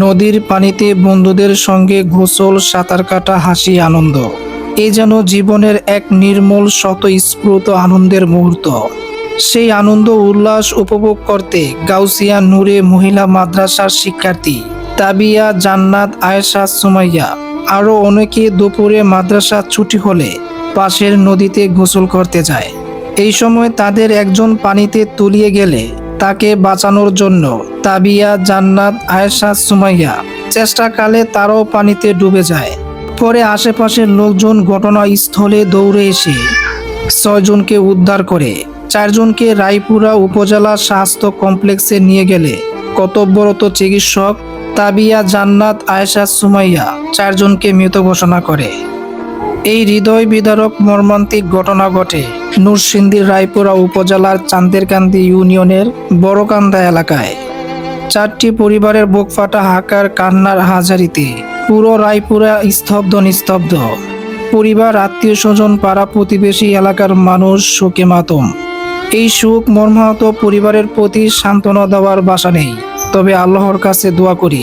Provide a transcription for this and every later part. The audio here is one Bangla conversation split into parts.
নদীর পানিতে বন্ধুদের সঙ্গে গোসল, সাঁতার কাটা, হাসি, আনন্দ। এ যেন জীবনের এক নির্মল স্বতঃস্ফূর্ত আনন্দের মুহূর্ত। সেই আনন্দ উল্লাস উপভোগ করতে গাউসিয়া নূরে মহিলা মাদ্রাসার শিক্ষার্থী তাবিয়া, জান্নাত, আয়েশা, সুমাইয়া আরও অনেকে দুপুরে মাদ্রাসা ছুটি হলে পাশের নদীতে গোসল করতে যায়। এই সময় তাদের একজন পানিতে তলিয়ে গেলে তাকে বাঁচানোর জন্য তাবিয়া, জান্নাত, আয়েশা, সুমাইয়া চেষ্টাকালে তারাও পানিতে ডুবে যায়। পরে আশেপাশের লোকজন ঘটনাস্থলে দৌড়ে এসে 6 জনকে উদ্ধার করে 4 জনকে রায়পুরা উপজেলা স্বাস্থ্য কমপ্লেক্সে নিয়ে গেলে কর্তব্যরত চিকিৎসক তাবিয়া, জান্নাত, আয়েশা, সুমাইয়া 4 জনকে মৃত ঘোষণা করে। এই হৃদয় বিদারক মর্মান্তিক ঘটনা ঘটে নরসিংদীর রায়পুরা উপজেলার চান্দেরকান্দি ইউনিয়নের বড়কান্দা এলাকায়। 4টি পরিবারের বুকফাটা হাহাকার, কান্নার হাজারিতে পুরো রায়পুরা স্তব্ধ নিস্তব্ধ। পরিবার, আত্মীয় স্বজন, পাড়া প্রতিবেশী, এলাকার মানুষ শোকে মাতম। এই শোক মর্মাহত পরিবারের প্রতি সান্ত্বনা দেওয়ার ভাষা নেই। তবে আল্লাহর কাছে দোয়া করি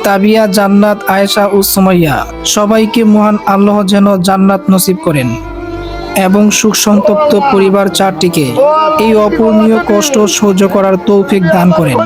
তাবিয়া, জান্নাত, আয়েশা ও সুমাইয়া সবাইকে মহান আল্লাহ যেন জান্নাত নসিব করেন এবং সুখ সন্তপ্ত পরিবার 4টিকে এই অপূরণীয় কষ্ট সহ্য করার তৌফিক দান করেন।